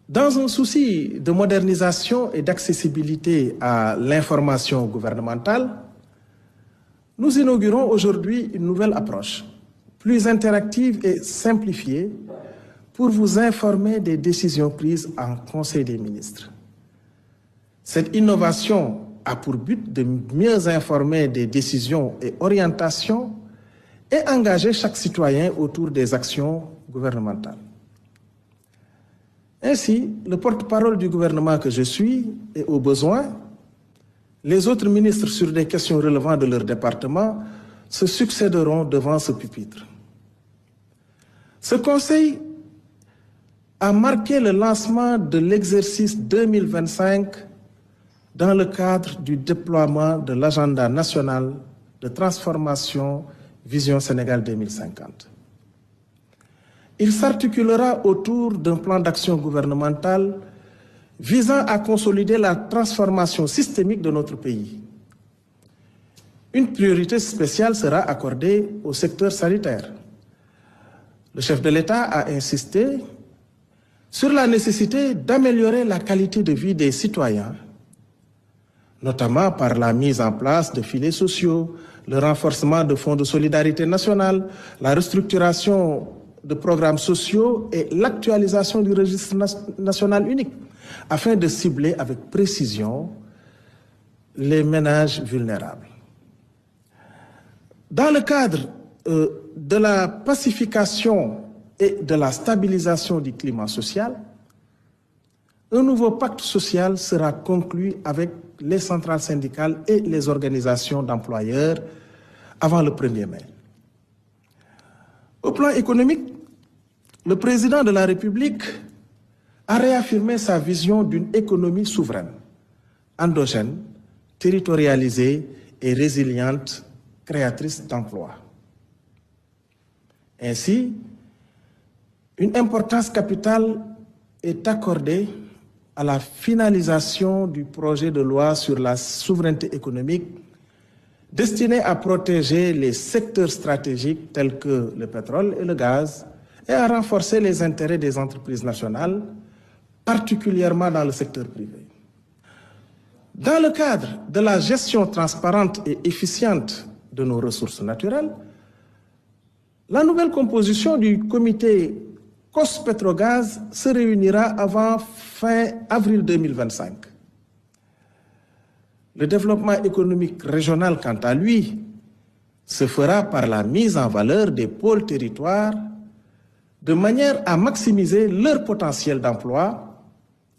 Dans un souci de modernisation et d'accessibilité à l'information gouvernementale, nous inaugurons aujourd'hui une nouvelle approche, plus interactive et simplifiée, pour vous informer des décisions prises en Conseil des ministres. Cette innovation a pour but de mieux informer des décisions et orientations et engager chaque citoyen autour des actions gouvernementales. Ainsi, le porte-parole du gouvernement que je suis et au besoin, les autres ministres sur des questions relevant de leur département se succéderont devant ce pupitre. Ce conseil a marqué le lancement de l'exercice 2025 dans le cadre du déploiement de l'agenda national de transformation Vision Sénégal 2050. Il s'articulera autour d'un plan d'action gouvernemental visant à consolider la transformation systémique de notre pays. Une priorité spéciale sera accordée au secteur sanitaire. Le chef de l'État a insisté sur la nécessité d'améliorer la qualité de vie des citoyens, notamment par la mise en place de filets sociaux, le renforcement de fonds de solidarité nationale, la restructuration de programmes sociaux et l'actualisation du registre national unique, afin de cibler avec précision les ménages vulnérables. Dans le cadre de la pacification et de la stabilisation du climat social, un nouveau pacte social sera conclu avec les centrales syndicales et les organisations d'employeurs avant le 1er mai. Au plan économique, le président de la République a réaffirmé sa vision d'une économie souveraine, endogène, territorialisée et résiliente, créatrice d'emplois. Ainsi, une importance capitale est accordée à la finalisation du projet de loi sur la souveraineté économique destiné à protéger les secteurs stratégiques tels que le pétrole et le gaz et à renforcer les intérêts des entreprises nationales, particulièrement dans le secteur privé. Dans le cadre de la gestion transparente et efficiente de nos ressources naturelles, la nouvelle composition du comité COS-Pétrogaz se réunira avant fin avril 2025. Le développement économique régional, quant à lui, se fera par la mise en valeur des pôles territoires de manière à maximiser leur potentiel d'emploi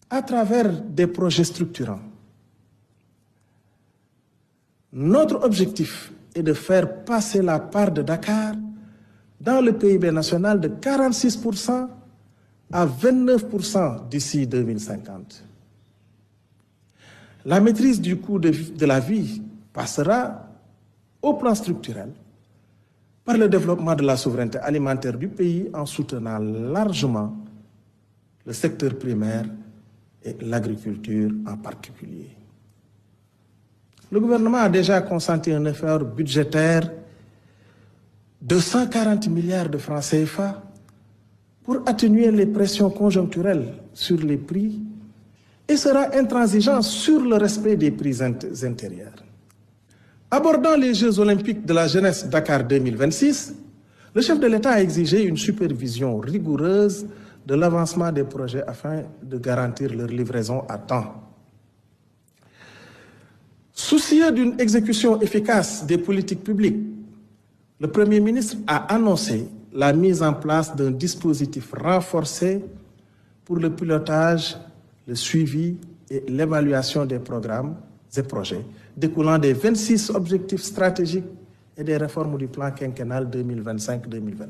à travers des projets structurants. Notre objectif est de faire passer la part de Dakar dans le PIB national de 46% à 29% d'ici 2050. La maîtrise du coût de la vie passera au plan structurel par le développement de la souveraineté alimentaire du pays en soutenant largement le secteur primaire et l'agriculture en particulier. Le gouvernement a déjà consenti un effort budgétaire de 140 milliards de francs CFA pour atténuer les pressions conjoncturelles sur les prix et sera intransigeant sur le respect des prix intérieurs. Abordant les Jeux olympiques de la jeunesse Dakar 2026, le chef de l'État a exigé une supervision rigoureuse de l'avancement des projets afin de garantir leur livraison à temps. Soucieux d'une exécution efficace des politiques publiques, le Premier ministre a annoncé la mise en place d'un dispositif renforcé pour le pilotage, le suivi et l'évaluation des programmes et projets découlant des 26 objectifs stratégiques et des réformes du plan quinquennal 2025-2029.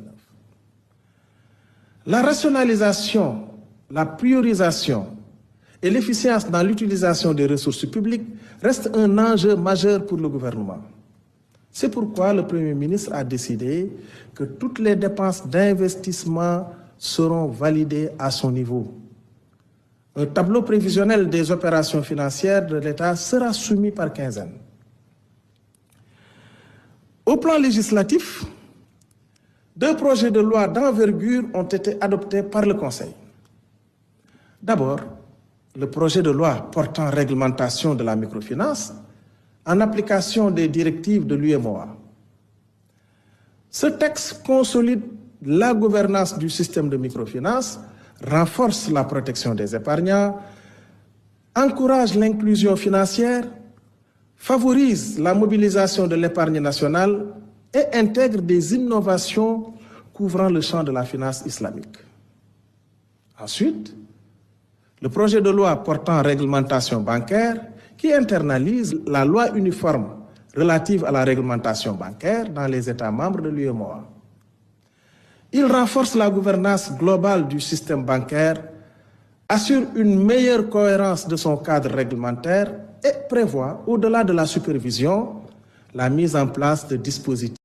La rationalisation, la priorisation et l'efficience dans l'utilisation des ressources publiques restent un enjeu majeur pour le gouvernement. C'est pourquoi le Premier ministre a décidé que toutes les dépenses d'investissement seront validées à son niveau. Un tableau prévisionnel des opérations financières de l'État sera soumis par quinzaine. Au plan législatif, 2 projets de loi d'envergure ont été adoptés par le Conseil. D'abord, le projet de loi portant réglementation de la microfinance en application des directives de l'UEMOA. Ce texte consolide la gouvernance du système de microfinance, renforce la protection des épargnants, encourage l'inclusion financière, favorise la mobilisation de l'épargne nationale et intègre des innovations couvrant le champ de la finance islamique. Ensuite, le projet de loi portant réglementation bancaire qui internalise la loi uniforme relative à la réglementation bancaire dans les États membres de l'UEMOA. Il renforce la gouvernance globale du système bancaire, assure une meilleure cohérence de son cadre réglementaire et prévoit, au-delà de la supervision, la mise en place de dispositifs